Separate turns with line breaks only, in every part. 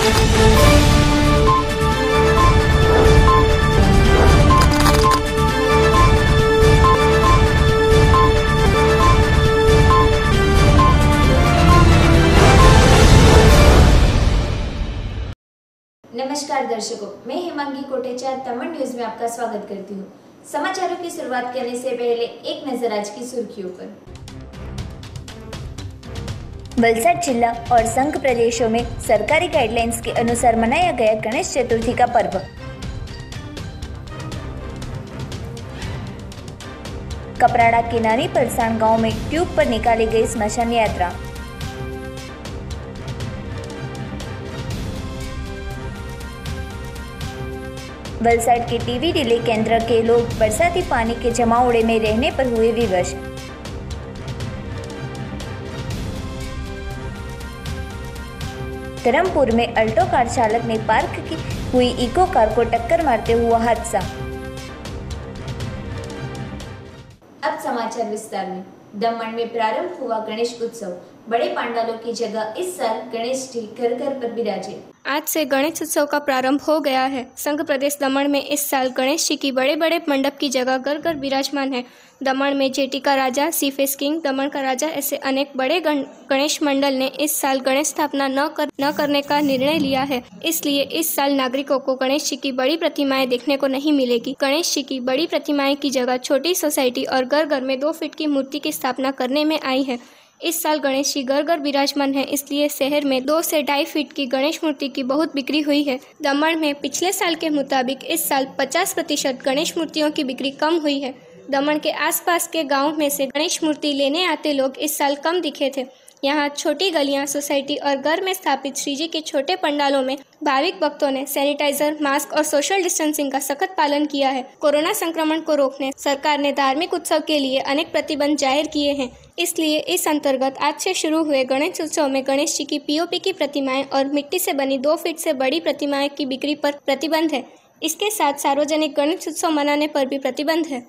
नमस्कार दर्शकों, मैं हिमांगी कोटेचा तमिल न्यूज में आपका स्वागत करती हूँ। समाचारों की शुरुआत करने से पहले एक नजर आज की सुर्खियों पर।
वलसाड जिला और संघ प्रदेशों में सरकारी गाइडलाइंस के अनुसार मनाया गया गणेश चतुर्थी का पर्व। कपराड़ा के नानी परसाण गांव में ट्यूब पर निकाली गई स्मशान यात्रा। वलसाड के टीवी रिले केंद्र के लोग बरसाती पानी के जमावड़े में रहने पर हुए विवश। धर्मपुर में अल्टो कार चालक ने पार्क की हुई इको कार को टक्कर मारते हुआ हादसा।
अब समाचार विस्तार में। दमन में प्रारंभ हुआ गणेश उत्सव। बड़े पंडालों की जगह इस साल गणेश जी घर घर पर विराजे।
आज से गणेश उत्सव का प्रारंभ हो गया है। संघ प्रदेश दमन में इस साल गणेश जी की बड़े बड़े मंडप की जगह घर घर विराजमान है। दमन में जेटी का राजा, सीफेस किंग, दमन का राजा ऐसे अनेक बड़े गणेश मंडल ने इस साल गणेश स्थापना न करने का निर्णय लिया है। इसलिए इस साल नागरिकों को गणेश जी की बड़ी प्रतिमाएं देखने को नहीं मिलेगी। गणेश जी की बड़ी प्रतिमाएं की जगह छोटी सोसाइटी और घर घर में 2 फीट की मूर्ति की स्थापना करने में आई है। इस साल गणेश जी घर घर विराजमान है, इसलिए शहर में 2 से 2.5 फीट की गणेश मूर्ति की बहुत बिक्री हुई है। दमन में पिछले साल के मुताबिक इस साल 50% गणेश मूर्तियों की बिक्री कम हुई है। दमन के आसपास के गांव में से गणेश मूर्ति लेने आते लोग इस साल कम दिखे थे। यहाँ छोटी गलियां, सोसाइटी और घर में स्थापित श्रीजी के छोटे पंडालों में भाविक भक्तों ने सैनिटाइजर, मास्क और सोशल डिस्टेंसिंग का सख्त पालन किया है। कोरोना संक्रमण को रोकने सरकार ने धार्मिक उत्सव के लिए अनेक प्रतिबंध जाहिर किए हैं। इसलिए इस अंतर्गत आज से शुरू हुए गणेश उत्सव में गणेश जी की पीओपी की प्रतिमाएं और मिट्टी से बनी 2 फीट से बड़ी प्रतिमाएं की बिक्री पर प्रतिबंध है। इसके साथ सार्वजनिक गणेश उत्सव मनाने पर भी प्रतिबंध है।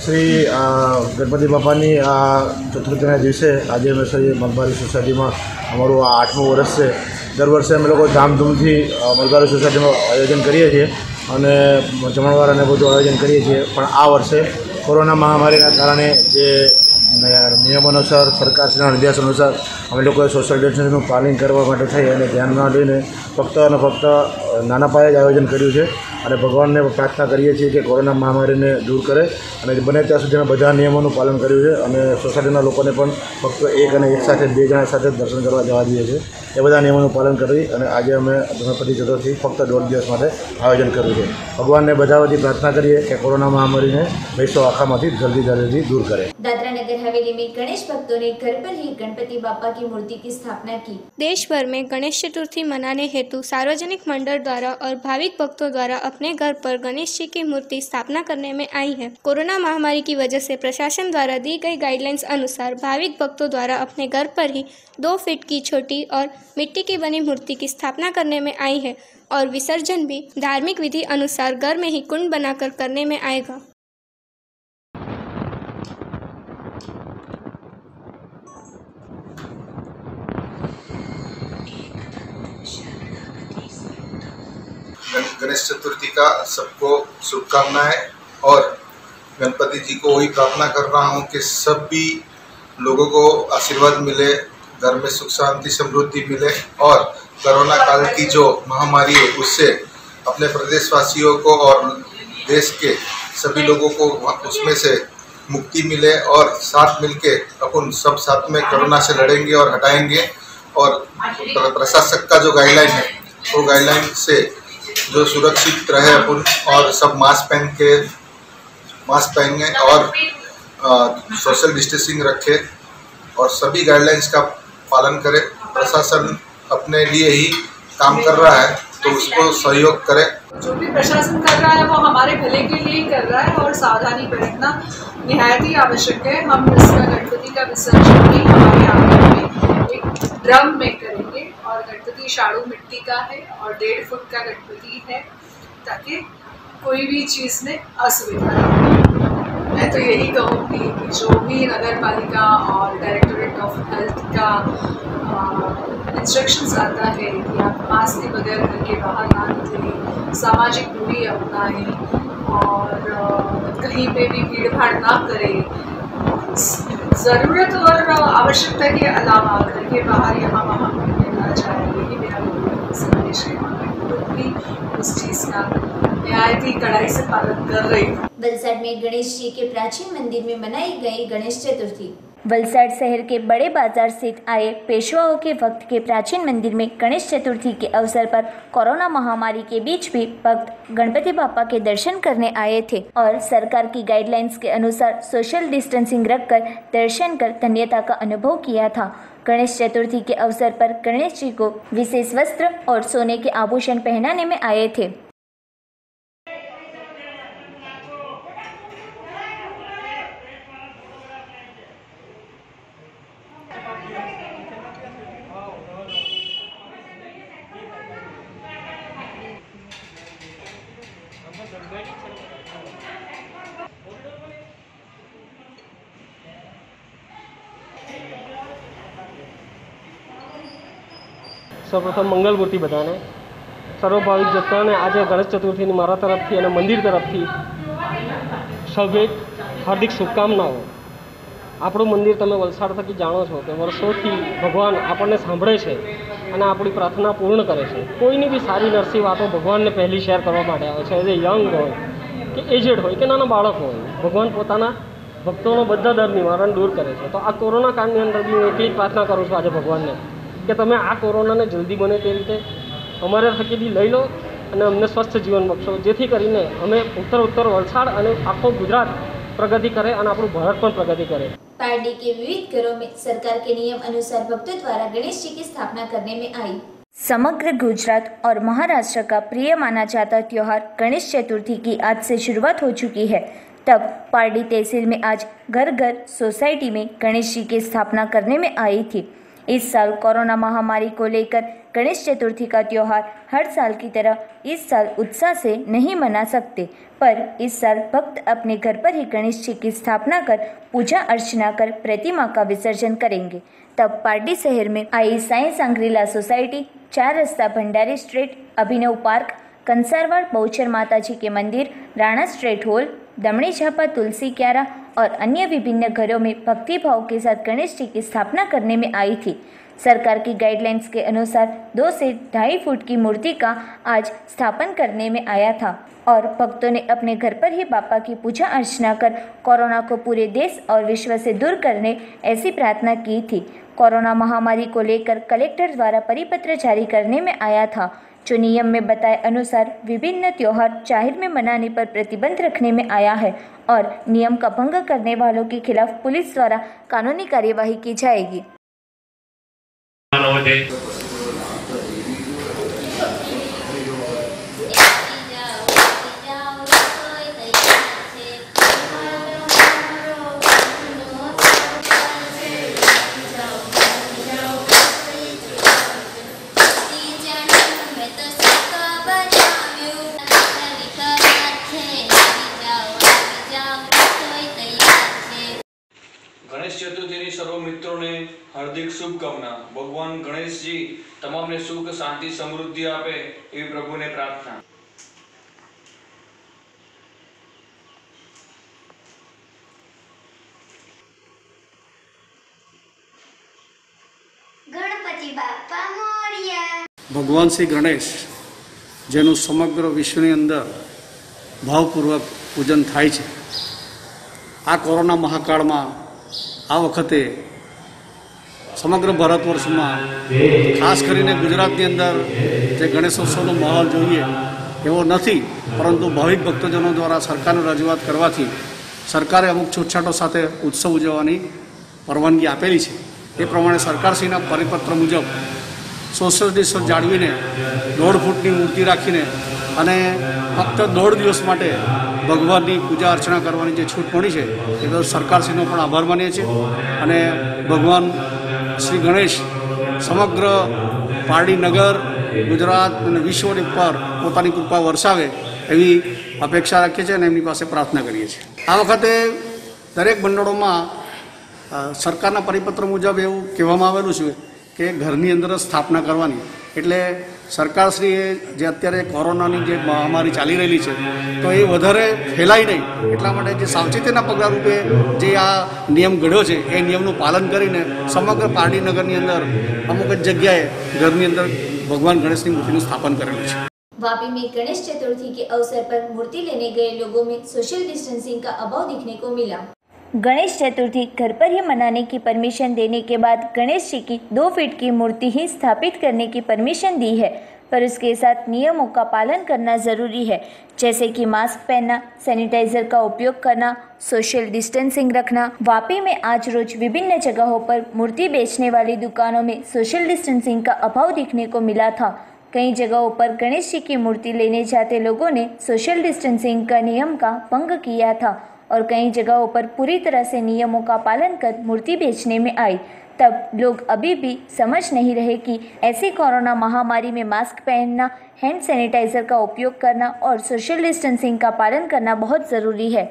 श्री गणपति बापानी चतुर्थीना दिवसे आज अमे मलबारी सोसायटी में अमरु 8मुं वर्ष है। दर वर्षे अमे लोग धामधूमथी मलबारी सोसायटी में आयोजन करीए छीए अने जमणवार अने बधुं आयोजन करीए छीए। पण आ वर्षे कोरोना महामारीना कारणे जे नियमानुसार सरकारश्रीना निर्देश अनुसार अमे लोग सोशल डिस्टन्सिंगनुं पालन करवा माटे थई अने ध्यानमां लईने फक्त अने फक्त नाना पाये ज आयोजन कर्युं छे અને ભગવાનને પ્રાર્થના કરીએ છીએ કે કોરોના મહામારીને દૂર કરે અને બને ત્યાં સુધીના બધા નિયમોનું પાલન કર્યું છે અને સોસાયટીના લોકોને પણ ફક્ત એક અને એક સાથે 2 જણા સાથે દર્શન કરવા જવા દઈએ છીએ। એ બધા નિયમોનું પાલન કરી અને આજે અમે ગણપતિ ચતુર્થી ફક્ત 1.5 દિવસ માટે આયોજન કર્યું છે। ભગવાનને બધા વતી પ્રાર્થના કરીએ કે કોરોના મહામારીને વિશ્વ આખામાંથી જલ્દી दूर करे।
दादरा नगर हवेली में गणेश भक्तों ने घर पर ही गणपति बापा की मूर्ति की स्थापना की।
देश भर में गणेश चतुर्थी मनाने हेतु सार्वजनिक मंडल द्वारा और भाविक भक्तों द्वारा अपने घर पर गणेश जी की मूर्ति स्थापना करने में आई है। कोरोना महामारी की वजह से प्रशासन द्वारा दी गई गाइडलाइंस अनुसार भाविक भक्तों द्वारा अपने घर पर ही 2 फीट की छोटी और मिट्टी की बनी मूर्ति की स्थापना करने में आई है और विसर्जन भी धार्मिक विधि अनुसार घर में ही कुंड बनाकर करने में आएगा।
गणेश चतुर्थी का सबको शुभकामनाएं और गणपति जी को वही प्रार्थना कर रहा हूं कि सभी लोगों को आशीर्वाद मिले, घर में सुख शांति समृद्धि मिले और कोरोना काल की जो महामारी है उससे अपने प्रदेशवासियों को और देश के सभी लोगों को उसमें से मुक्ति मिले और साथ मिलके अपन सब साथ में कोरोना से लड़ेंगे और हटाएंगे। और प्रशासक का जो गाइडलाइन है वो गाइडलाइन से जो सुरक्षित रहे अपन और सब मास्क पहने और सोशल डिस्टेंसिंग रखे और सभी गाइडलाइंस का पालन करें। प्रशासन अपने लिए ही काम कर रहा है तो उसको सहयोग करें।
जो भी प्रशासन कर रहा है वो हमारे भले के लिए ही कर रहा है और सावधानी बरतना निहायत ही आवश्यक है। हम इसका गणपति का विसर्जन भी हमारे आंगन में एक ड्रम में करेंगे और गणपति शाड़ू मिट्टी का है और 1.5 फुट का गणपति है ताकि कोई भी चीज़ में असुविधा न हो। मैं तो यही कहूँगी कि जो भी नगर पालिका और डायरेक्टोरेट ऑफ हेल्थ का इंस्ट्रक्शंस आता है कि आप मास्क के बगैर घर के बाहर ना निकलें, सामाजिक दूरी अपनाएं और कहीं पे भी भीड़ भाड़ ना करें, ज़रूरत और आवश्यकता के अलावा घर के बाहर यहाँ वहाँ घूमने ना जाए, यही मेरा संदेश है। लोग भी उस चीज़ का निहायत ही कड़ाई से पालन कर रही हूँ।
वलसाड में गणेश जी के प्राचीन मंदिर में मनाई गई गणेश चतुर्थी।
वलसाड शहर के बड़े बाजार स्थित आए पेशवाओं के वक्त के प्राचीन मंदिर में गणेश चतुर्थी के अवसर पर कोरोना महामारी के बीच भी भक्त गणपति बापा के दर्शन करने आए थे और सरकार की गाइडलाइंस के अनुसार सोशल डिस्टेंसिंग रखकर दर्शन कर धन्यता का अनुभव किया था। गणेश चतुर्थी के अवसर पर गणेश जी को विशेष वस्त्र और सोने के आभूषण पहनाने में आए थे।
સૌપ્રથમ મંગલમૂર્તિ બધાને સર્વ ભાવિક જનતાને આજે ગણેશ ચતુર્થીની મારા તરફથી અને મંદિર તરફથી સૌને હાર્દિક શુભકામનાઓ। આપણું મંદિર તમે વલસાડ થકી જાણો છો કે વર્ષોથી ભગવાન આપણને સાંભળે છે અને આપણી પ્રાર્થના પૂર્ણ કરે છે। કોઈની બી સારી નરસી વાતો ભગવાનને પહેલી શેર કરવા માટે આવે છે। એઝ એ યંગ હોય કે એજેડ હોય કે નાના બાળક હોય, ભગવાન પોતાના ભક્તોનો બધા દર નિવારણ દૂર કરે છે। તો આ કોરોના કાળની અંદર બી હું એટલી જ પ્રાર્થના કરું છું આજે ભગવાનને કે તમે આ કોરોનાને જલ્દી બને તે રીતે અમારા થકી લઈ લો અને અમને સ્વસ્થ જીવન બક્ષો, જેથી કરીને અમે ઉત્તર વલસાડ અને આખો ગુજરાત પ્રગતિ કરે અને આપણું ભારત પણ પ્રગતિ કરે।
पार्टी के विविध घरों में सरकार के नियम अनुसार भक्तों द्वारा गणेश जी की स्थापना करने में आई।
समग्र गुजरात और महाराष्ट्र का प्रिय माना जाता त्योहार गणेश चतुर्थी की आज से शुरुआत हो चुकी है। तब पार्टी तहसील में आज घर घर सोसाइटी में गणेश जी की स्थापना करने में आई थी। इस साल कोरोना महामारी को लेकर गणेश चतुर्थी का त्यौहार हर साल की तरह इस साल उत्साह से नहीं मना सकते, पर इस साल भक्त अपने घर पर ही गणेश जी की स्थापना कर पूजा अर्चना कर प्रतिमा का विसर्जन करेंगे। तब पार्टी शहर में आई साई सांग्रीला सोसाइटी, 4 रस्ता भंडारी स्ट्रीट, अभिनव पार्क, कंसारवाड़ बहुचर माताजी के मंदिर, राणा स्ट्रीट हॉल, दमड़ी झापा तुलसी क्यारा और अन्य विभिन्न घरों में भक्ति भाव के साथ गणेश जी की स्थापना करने में आई थी। सरकार की गाइडलाइंस के अनुसार 2 से 2.5 फुट की मूर्ति का आज स्थापन करने में आया था और भक्तों ने अपने घर पर ही बापा की पूजा अर्चना कर कोरोना को पूरे देश और विश्व से दूर करने ऐसी प्रार्थना की थी। कोरोना महामारी को लेकर कलेक्टर द्वारा परिपत्र जारी करने में आया था, जो नियम में बताए अनुसार विभिन्न त्योहार जाहिर में मनाने पर प्रतिबंध रखने में आया है और नियम का भंग करने वालों के खिलाफ पुलिस द्वारा कानूनी कार्यवाही की जाएगी।
गणेश चतुर्थी सर्व मित्रों ने हार्दिक शुभकामना। भगवान गणेश जी तमाम ने सुख शांति समृद्धि आपे एवी प्रभु ने प्रार्थना।
गणपति बापा मोरिया।
भगवान श्री गणेश जेनु समग्र विश्वनी अंदर भावपूर्वक पूजन थाय छे। आ कोरोना महाकाल में आ वखते समग्र भारतवर्ष में खास करीने गुजरातनी अंदर जे गणेशोत्सवनो माहौल जोईए एवो नथी, परंतु भाविक भक्तजनों द्वारा सरकारने रजूआत करवाथी सरकारे अमुक छूटछाटों साथे उत्सव उजववानी परवानगी आपेली छे। ए प्रमाणे सरकारश्रीना परिपत्र मुजब સોશિયલ ડિસ્ટન્સ જાળવીને 1.5 ફૂટની મૂર્તિ રાખીને અને ફક્ત 1.5 દિવસ માટે ભગવાનની પૂજા અર્ચના કરવાની જે છૂટ મળી છે એ બદલ સરકારશ્રીનો પણ આભાર માનીએ છીએ અને ભગવાન શ્રી ગણેશ સમગ્ર પારડી નગર ગુજરાત અને વિશ્વની પર પોતાની કૃપા વરસાવે એવી અપેક્ષા રાખીએ છીએ અને એમની પાસે પ્રાર્થના કરીએ છીએ। આ વખતે દરેક મંડળોમાં સરકારના પરિપત્ર મુજબ એવું કહેવામાં આવેલું છે કે ઘરની અંદર જ સ્થાપના કરવાની, એટલે સરકારશ્રીએ જે અત્યારે કોરોનાની જે મહામારી ચાલી રહેલી છે તો એ વધારે ફેલાય નહીં એટલા માટે જે સાવચેતીના પગલાં રૂપે જે આ નિયમ ઘડ્યો છે એ નિયમનું પાલન કરીને સમગ્ર પારડી નગરની અંદર અમુક જ જગ્યાએ ઘરની અંદર ભગવાન ગણેશની મૂર્તિનું સ્થાપન કરેલું છે।
वापी में गणेश चतुर्थी के अवसर पर मूर्ति लेने गए लोगों में सोशल डिस्टेंसिंग का अभाव दिखने को मिला।
गणेश चतुर्थी घर पर ही मनाने की परमिशन देने के बाद गणेश जी की 2 फीट की मूर्ति ही स्थापित करने की परमिशन दी है, पर उसके साथ नियमों का पालन करना ज़रूरी है, जैसे कि मास्क पहनना, सैनिटाइजर का उपयोग करना, सोशल डिस्टेंसिंग रखना। वापी में आज रोज विभिन्न जगहों पर मूर्ति बेचने वाली दुकानों में सोशल डिस्टेंसिंग का अभाव दिखने को मिला था। कई जगहों पर गणेश जी की मूर्ति लेने जाते लोगों ने सोशल डिस्टेंसिंग का नियम का भंग किया था और कई जगहों पर पूरी तरह से नियमों का पालन कर मूर्ति बेचने में आई। तब लोग अभी भी समझ नहीं रहे कि ऐसी कोरोना महामारी में मास्क पहनना, हैंड सैनिटाइजर का उपयोग करना और सोशल डिस्टेंसिंग का पालन करना बहुत ज़रूरी है।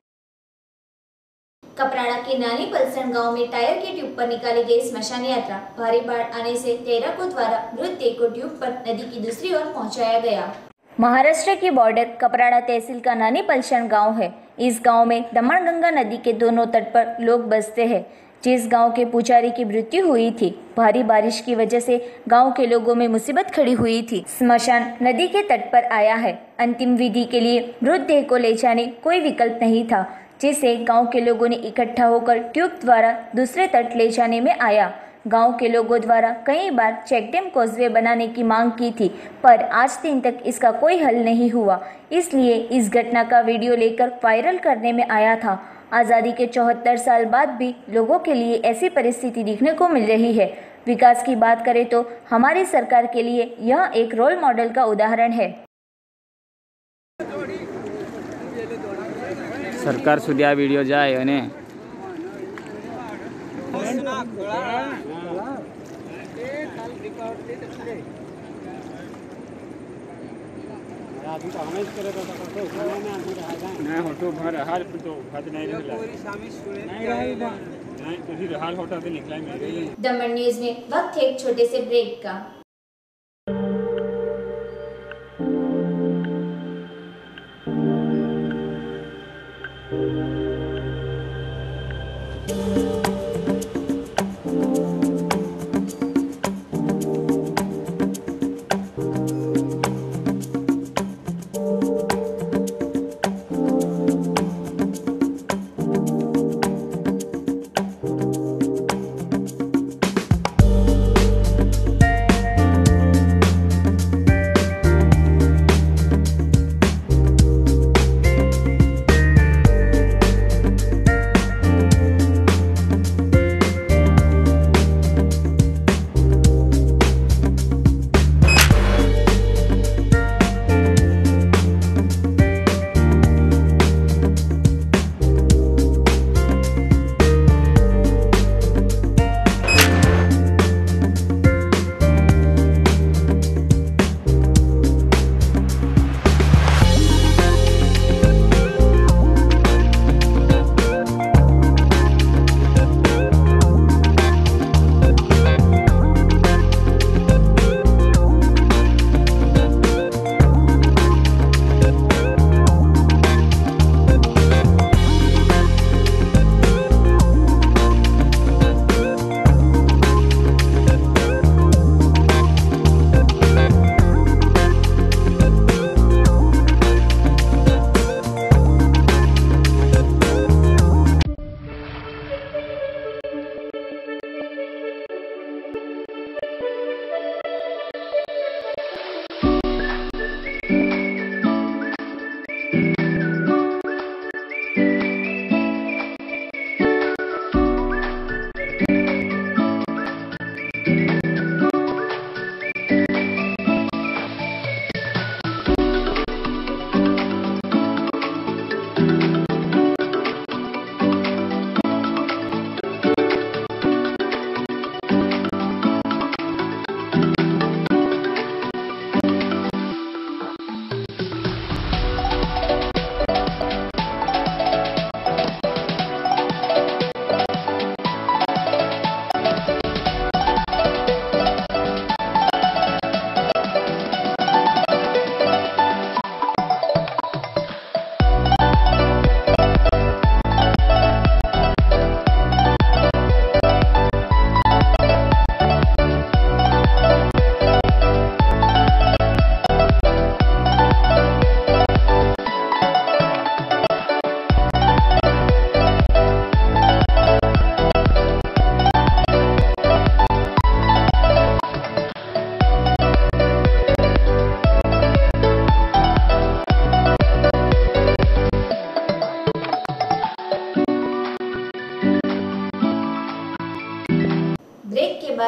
कपराड़ा के नानी पलसण गांव में टायर की ट्यूब पर निकाली गई स्मशान यात्रा। भारी बाढ़ आने से तैराकों द्वारा मृतदेह को ट्यूब पर नदी की दूसरी ओर पहुंचाया गया।
महाराष्ट्र की बॉर्डर कपराड़ा तहसील का नानी पलसण गांव है। इस गांव में दमनगंगा नदी के दोनों तट पर लोग बसते हैं। जिस गांव के पुजारी की मृत्यु हुई थी, भारी बारिश की वजह से गांव के लोगों में मुसीबत खड़ी हुई थी। स्मशान नदी के तट पर आया है। अंतिम विधि के लिए मृतदेह को ले जाने कोई विकल्प नहीं था, जिसे गांव के लोगों ने इकट्ठा होकर ट्यूब द्वारा दूसरे तट ले जाने में आया। गांव के लोगों द्वारा कई बार चेकडैम कॉजवे बनाने की मांग की थी, पर आज दिन तक इसका कोई हल नहीं हुआ। इसलिए इस घटना का वीडियो लेकर वायरल करने में आया था। आज़ादी के 74 साल बाद भी लोगों के लिए ऐसी परिस्थिति देखने को मिल रही है। विकास की बात करें तो हमारी सरकार के लिए यह एक रोल मॉडल का उदाहरण है।
सरकार સુધી આ વિડીયો જાય અને
दमन न्यूज में वक्त है एक छोटे से ब्रेक का।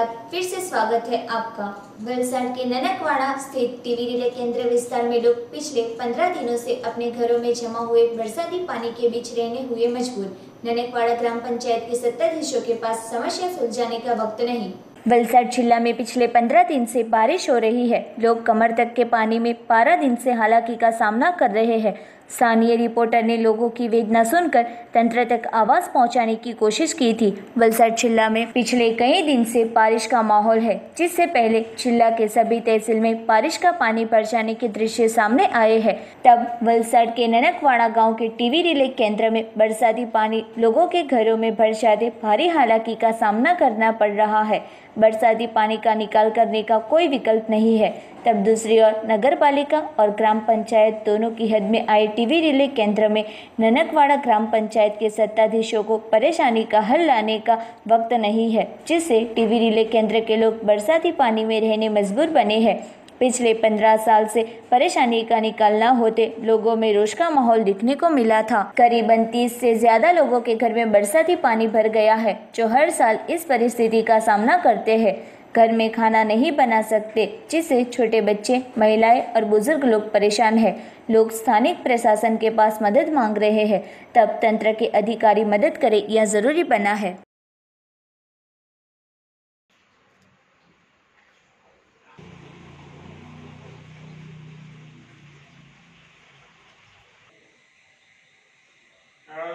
बाद फिर से स्वागत है आपका। वलसाड के ननकवाड़ा स्थित टीवी रिले केंद्र विस्तार में लोग पिछले 15 दिनों से अपने घरों में जमा हुए बरसाती पानी के बीच रहने हुए मजबूर। ननकवाड़ा ग्राम पंचायत के सत्ताधीशों के पास समस्या सुलझाने का वक्त नहीं।
वलसाड जिला में पिछले 15 दिन से बारिश हो रही है। लोग कमर तक के पानी में 12 दिन से हालाकी का सामना कर रहे हैं। स्थानीय रिपोर्टर ने लोगों की वेदना सुनकर तंत्र तक आवाज पहुंचाने की कोशिश की थी। वलसाड जिला में पिछले कई दिन से बारिश का माहौल है, जिससे पहले जिला के सभी तहसील में बारिश का पानी भर जाने के दृश्य सामने आए हैं। तब वलसाड के ननकवाड़ा गांव के टीवी रिले केंद्र में बरसाती पानी लोगों के घरों में भर जाते भारी हालाकी का सामना करना पड़ रहा है। बरसाती पानी का निकाल करने का कोई विकल्प नहीं है। तब दूसरी ओर नगर पालिका और ग्राम पंचायत दोनों की हद में आए टीवी रिले केंद्र में ननकवाड़ा ग्राम पंचायत के सत्ताधीशों को परेशानी का हल लाने का वक्त नहीं है, जिससे टीवी रिले केंद्र के लोग बरसाती पानी में रहने मजबूर बने हैं। पिछले 15 साल से परेशानी का निकाल न होते लोगों में रोष का माहौल दिखने को मिला था। करीबन 30 से ज्यादा लोगों के घर में बरसाती पानी भर गया है, जो हर साल इस परिस्थिति का सामना करते हैं। घर में खाना नहीं बना सकते, जिससे छोटे बच्चे, महिलाएं और बुजुर्ग लोग परेशान हैं। लोग स्थानिक प्रशासन के पास मदद मांग रहे हैं। तब तंत्र के अधिकारी मदद करें, यह जरूरी बना है।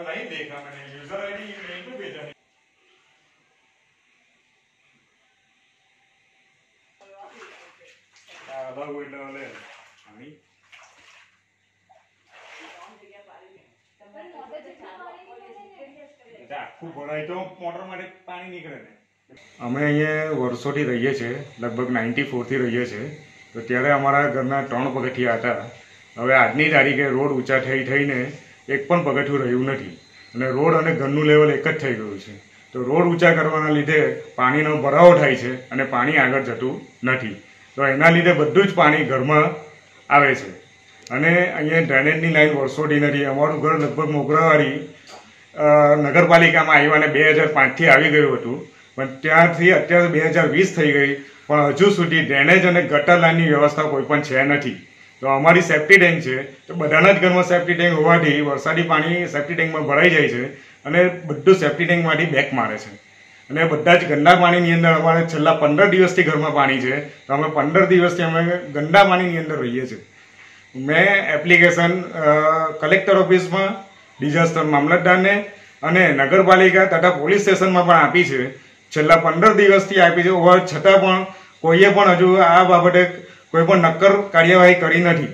नहीं देखा मैंने, यूजर आईडी नहीं को भेजा नहीं। आधा गोइला वाले आणि આખું ભરાય તો મોટર માટે પાણી નીકળે ને। અમે અહીંયા વર્ષોથી રહીએ છીએ, લગભગ 94 થી રહીએ છીએ, તો ત્યારે અમારા ઘરના 3 પગથિયા હતા। હવે આજની તારીખે રોડ ઊંચા થઈને એક પણ પગથિયું રહ્યું નથી અને રોડ અને ઘરનું લેવલ એક જ થઈ ગયું છે। તો રોડ ઊંચા કરવાના લીધે પાણીનો ભરાવો થાય છે અને પાણી આગળ જતું નથી। તો એના લીધે બધું જ પાણી ઘરમાં આવે છે અને અહીંયા ડ્રેનેજની લાઈન વર્ષોથી નથી। અમારું ઘર લગભગ મોગરાવાડી નગરપાલિકામાં આવ્યા અને 2005થી આવી ગયું હતું, પણ ત્યારથી અત્યારે 2020 થઈ ગઈ, પણ હજુ સુધી ડ્રેનેજ અને ગટર લાઈનની વ્યવસ્થા કોઈ પણ છે નથી। તો અમારી સેફ્ટી ટેન્ક છે, તો બધાના જ ઘરમાં સેફ્ટી ટેન્ક હોવાથી વરસાદી પાણી સેફ્ટી ટેન્કમાં ભરાઈ જાય છે અને બધું સેફ્ટી ટેન્કમાંથી બેક મારે છે અને બધા જ ગંદા પાણીની અંદર અમારે છેલ્લા 15 દિવસથી ઘરમાં પાણી છે, તો અમે 15 દિવસથી અમે ગંદા પાણીની અંદર રહીએ છીએ। મેં એપ્લિકેશન કલેક્ટર ઓફિસમાં, ડિઝાસ્ટર મામલતદારને અને નગરપાલિકા તથા પોલીસ સ્ટેશનમાં પણ આપી છે। છેલ્લા 15 દિવસથી આપી છે, હોવા છતાં પણ કોઈએ પણ હજુ આ બાબતે કોઈ પણ નક્કર કાર્યવાહી કરી નથી।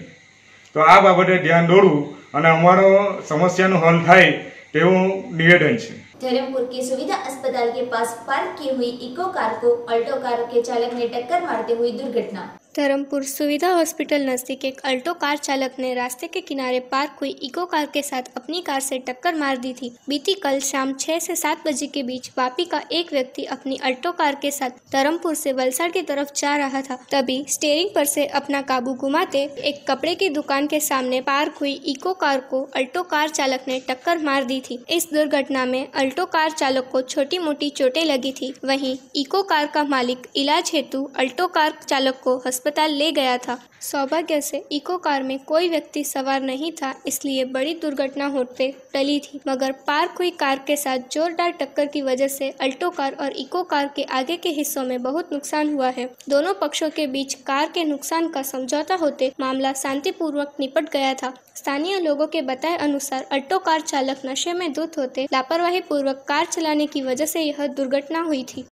તો આ બાબતે ધ્યાન દોરવું અને અમારો સમસ્યાનું હલ થાય તેવું નિવેદન છે।
धर्मपुर के सुविधा अस्पताल के पास पार्क की हुई इको कार को अल्टो कार के चालक ने टक्कर मारते हुई दुर्घटना।
धर्मपुर सुविधा हॉस्पिटल नजदीक एक अल्टो कार चालक ने रास्ते के किनारे पार्क हुई इको कार के साथ अपनी कार से टक्कर मार दी थी। बीती कल शाम 6 से 7 बजे के बीच वापी का एक व्यक्ति अपनी अल्टो कार के साथ धर्मपुर से वलसाड की तरफ जा रहा था, तभी स्टीयरिंग पर से अपना काबू घुमाते एक कपड़े की दुकान के सामने पार्क हुई इको कार को अल्टो कार चालक ने टक्कर मार दी थी। इस दुर्घटना में अल्टो कार चालक को छोटी मोटी चोटें लगी थी। वहीं इको कार का मालिक इलाज हेतु अल्टो कार चालक को अस्पताल ले गया था। सौभाग्य से इको कार में कोई व्यक्ति सवार नहीं था, इसलिए बड़ी दुर्घटना होते टली थी, मगर पार्क हुई कार के साथ जोरदार टक्कर की वजह से अल्टो कार और इको कार के आगे के हिस्सों में बहुत नुकसान हुआ है। दोनों पक्षों के बीच कार के नुकसान का समझौता होते मामला शांतिपूर्वक निपट गया था। स्थानीय लोगों के बताए अनुसार अल्टो कार चालक नशे में धुत होते लापरवाही पूर्वक कार चलाने की वजह से यह दुर्घटना हुई थी।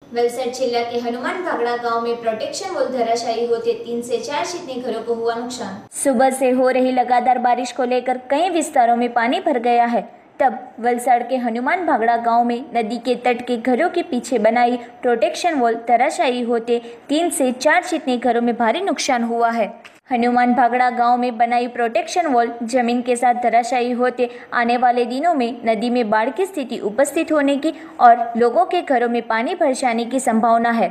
वलसाड जिला के हनुमान भागड़ा गांव में प्रोटेक्शन वॉल धराशायी होते 3 से 4 जितने घरों को हुआ नुकसान।
सुबह से हो रही लगातार बारिश को लेकर कई विस्तारों में पानी भर गया है। तब वलसाड के हनुमान भागड़ा गांव में नदी के तट के घरों के पीछे बनाई प्रोटेक्शन वॉल धराशायी होते 3 से 4 जितने घरों में भारी नुकसान हुआ है। हनुमान भागड़ा गांव में बनाई प्रोटेक्शन वॉल जमीन के साथ धराशायी होते आने वाले दिनों में नदी में बाढ़ की स्थिति उपस्थित होने की और लोगों के घरों में पानी भर जाने की संभावना है।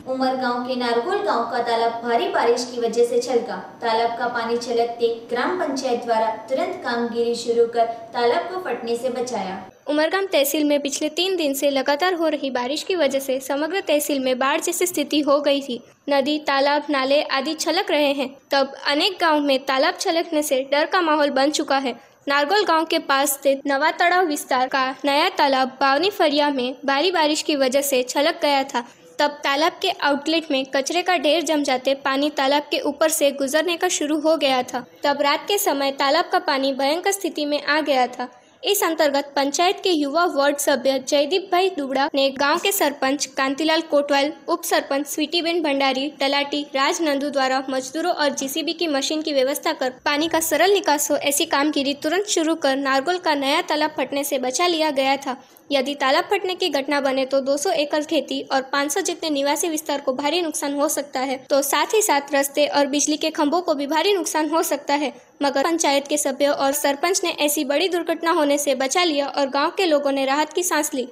उमरगांव के नारगोल गांव का तालाब भारी बारिश की वजह से छलका। तालाब का पानी छलकते ग्राम पंचायत द्वारा तुरंत कामगिरी शुरू कर तालाब को फटने से बचाया।
उमरगांव तहसील में पिछले 3 दिन से लगातार हो रही बारिश की वजह से समग्र तहसील में बाढ़ जैसी स्थिति हो गई थी। नदी, तालाब, नाले आदि छलक रहे हैं। तब अनेक गाँव में तालाब छलकने से डर का माहौल बन चुका है। नारगोल गांव के पास स्थित नवा तड़ाव विस्तार का नया तालाब बावनी फरिया में भारी बारिश की वजह से छलक गया था। तब तालाब के आउटलेट में कचरे का ढेर जम जाते पानी तालाब के ऊपर से गुजरने का शुरू हो गया था। तब रात के समय तालाब का पानी भयंकर स्थिति में आ गया था। इस अंतर्गत पंचायत के युवा वार्ड सभ्य जयदीप भाई दुबड़ा ने गांव के सरपंच कांतिलाल कोटवाल, उप सरपंच स्वीटीबेन भंडारी, तलाटी राज नंदू द्वारा मजदूरों और जीसीबी की मशीन की व्यवस्था कर पानी का सरल निकास हो ऐसी कामगिरी तुरंत शुरू कर नारगोल का नया तालाब फटने से बचा लिया गया था। यदि तालाब फटने की घटना बने तो 200 एकड़ खेती और 500 जितने निवासी विस्तार को भारी नुकसान हो सकता है। तो साथ ही साथ रस्ते और बिजली के खंभों को भी भारी नुकसान हो सकता है। मगर पंचायत के सभ्यों और सरपंच ने ऐसी बड़ी दुर्घटना होने से बचा लिया और गांव के लोगों ने राहत की सांस ली।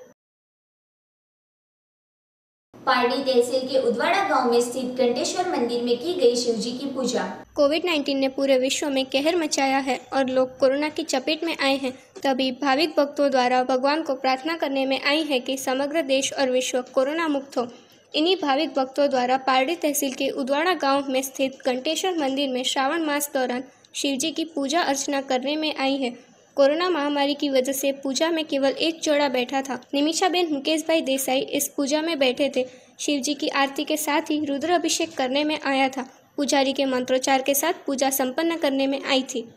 पारडी तहसील के उदवाड़ा गांव में स्थित घंटेश्वर मंदिर में की गई शिवजी की पूजा।
कोविड-19 ने पूरे विश्व में कहर मचाया है और लोग कोरोना की चपेट में आए हैं। तभी भाविक भक्तों द्वारा भगवान को प्रार्थना करने में आई है कि समग्र देश और विश्व कोरोना मुक्त हो। इन्हीं भाविक भक्तों द्वारा पारडी तहसील के उदवाड़ा गांव में स्थित घंटेश्वर मंदिर में श्रावण मास दौरान शिवजी की पूजा अर्चना करने में आई है। कोरोना महामारी की वजह से पूजा में केवल एक जोड़ा बैठा था। निमिषाबेन मुकेश भाई देसाई इस पूजा में बैठे थे। शिवजी की आरती के साथ ही रुद्र अभिषेक करने में आया था। पुजारी के मंत्रोच्चार के साथ पूजा संपन्न करने में आई थी।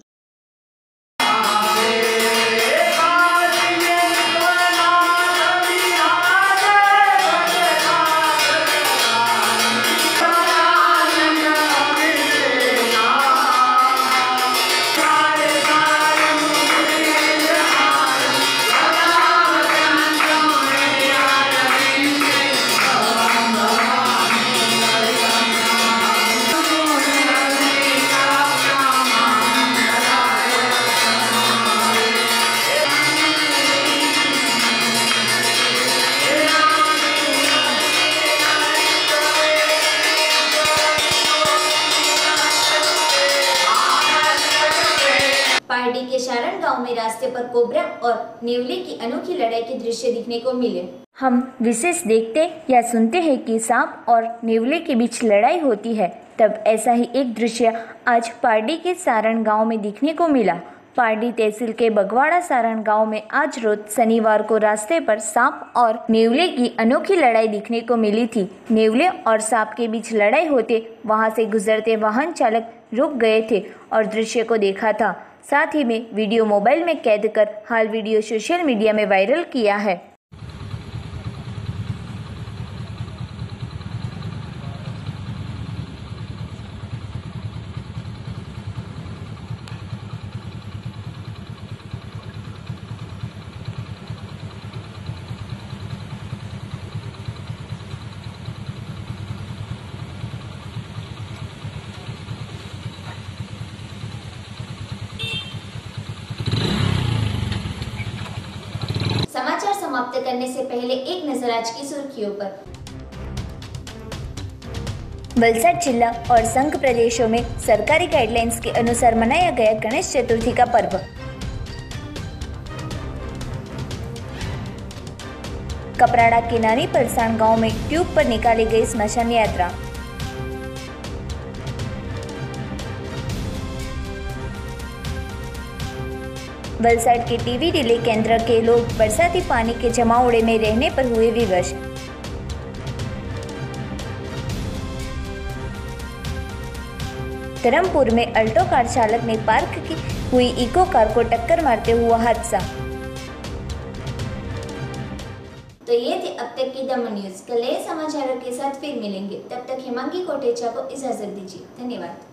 पारडी के शारण गांव में रास्ते पर कोबरा और नेवले की अनोखी लड़ाई के दृश्य दिखने को मिले।
हम विशेष देखते या सुनते हैं कि सांप और नेवले के बीच लड़ाई होती है, तब ऐसा ही एक दृश्य आज पारडी के सारण गांव में दिखने को मिला। पारडी तहसील के बगवाड़ा सारण गांव में आज रोज शनिवार को रास्ते पर सांप और नेवले की अनोखी लड़ाई दिखने को मिली थी। नेवले और सांप के बीच लड़ाई होते वहां से गुजरते वाहन चालक रुक गए थे और दृश्य को देखा था। साथ ही में वीडियो मोबाइल में कैद कर हाल वीडियो सोशल मीडिया में वायरल किया है।
समाचार समाप्त करने से पहले एक नजर आज की सुर्खियों पर।
वलसाड जिला और संघ प्रदेशों में सरकारी गाइडलाइंस के अनुसार मनाया गया गणेश चतुर्थी का पर्व। कपराड़ा के नानी परसाण गांव में ट्यूब पर निकाली गई स्मशान यात्रा। वलसाड के टीवी रिले केंद्र के लोग बरसाती पानी के जमावड़े में रहने पर हुए विवश। धर्मपुर में अल्टो कार चालक ने पार्क की हुई इको कार को टक्कर मारते हुआ हादसा।
तो ये थे अब तक की दमन न्यूज। कल नए समाचारों के साथ फिर मिलेंगे। तब तक हेमांगी कोटेचा को इजाजत दीजिए। धन्यवाद।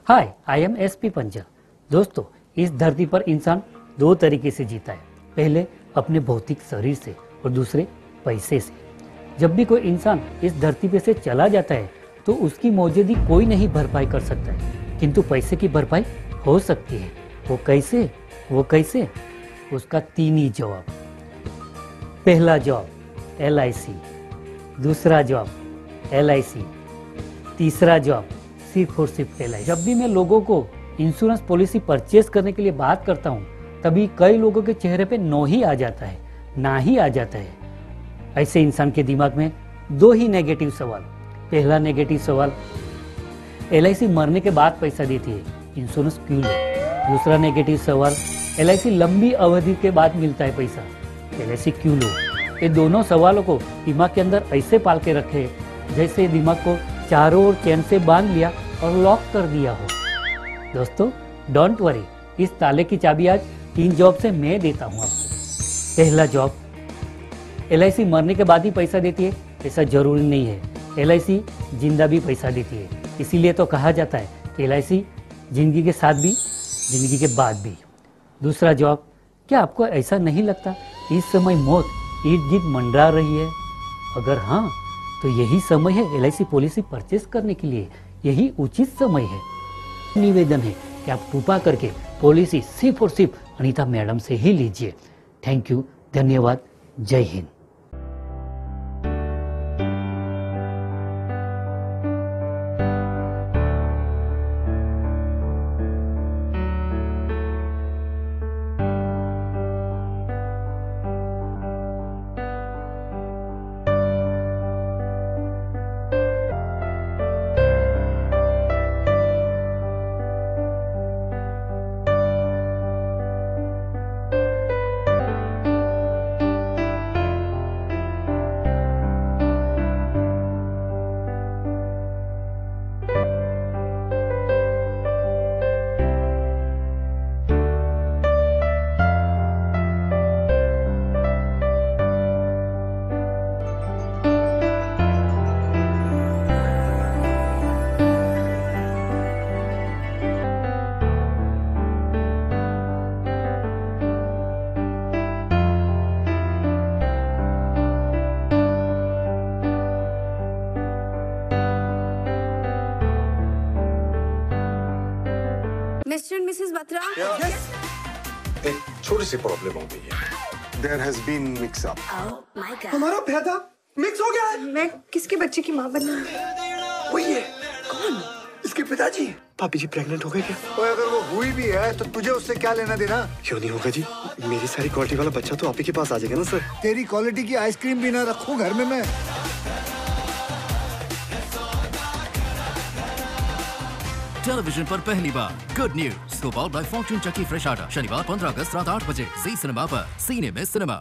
हाय, आई एम एसपी पंजा। दोस्तों, इस धरती पर इंसान दो तरीके से जीता है, पहले अपने भौतिक शरीर से और दूसरे पैसे से। जब भी कोई इंसान इस धरती पे से चला जाता है तो उसकी मौजूदगी कोई नहीं भरपाई कर सकता है, किंतु पैसे की भरपाई हो सकती है। वो कैसे? उसका तीन ही जवाब। पहला जवाब LIC, दूसरा जवाब LIC, तीसरा जवाब सिर्फ और सिर्फ LIC। जब भी मैं लोगों को इंश्योरेंस पॉलिसी परचेस करने के लिए बात करता हूँ तभी कई लोगों के चेहरे पे नो ही आ जाता है, ना ही आ जाता है। ऐसे इंसान के दिमाग में दो ही नेगेटिव सवाल। पहला नेगेटिव सवाल, LIC मरने के बाद पैसा देती है, इंश्योरेंस क्यों लो? दूसरा नेगेटिव सवाल, LIC लंबी अवधि के बाद मिलता है पैसा, LIC क्यों लो? ये दोनों सवालों को दिमाग के अंदर ऐसे पाल के रखे जैसे दिमाग को चारों ओर चैन से बांध लिया और लॉक कर दिया हो। दोस्तों, डोंट वरी, इस ताले की चाबी आज 3 जॉब से मैं देता हूँ आपको। पहला जॉब, LIC मरने के बाद ही पैसा देती है ऐसा जरूरी नहीं है, LIC जिंदा भी पैसा देती है। इसीलिए तो कहा जाता है कि LIC जिंदगी के साथ भी जिंदगी के बाद भी। दूसरा जॉब, क्या आपको ऐसा नहीं लगता इस समय मौत इर्द गिर्द मंडरा रही है? अगर हाँ, तो यही समय है LIC पॉलिसी परचेस करने के लिए, यही उचित समय है। निवेदन है कि आप कृपा करके पॉलिसी सिर्फ और सिर्फ अनीता मैडम से ही लीजिए। थैंक यू, धन्यवाद, जय Hind.
Mister and Mrs Batra,
एक छोटी सी प्रॉब्लम हो गई है। There has been mix up.
Oh my God.
हमारा पैदा मिक्स हो गया है।
मैं किसके बच्चे की माँ बनना?
वही है। कौन? इसका उसके पिताजी।
भाभी जी प्रेग्नेंट हो गए क्या?
और अगर वो हुई भी है तो तुझे उससे क्या लेना देना?
क्यों नहीं होगा जी, मेरी सारी क्वालिटी वाला बच्चा तो आप ही के पास आ जाएगा ना सर।
तेरी क्वालिटी की आइसक्रीम भी ना रखूं घर में मैं।
टेलीविजन पर पहली बार good news, scoop out by fortune Chakki fresh atta, शनिवार 15 अगस्त रात 8 बजे, जी सिनेमा पर, सीने में सिनेमा।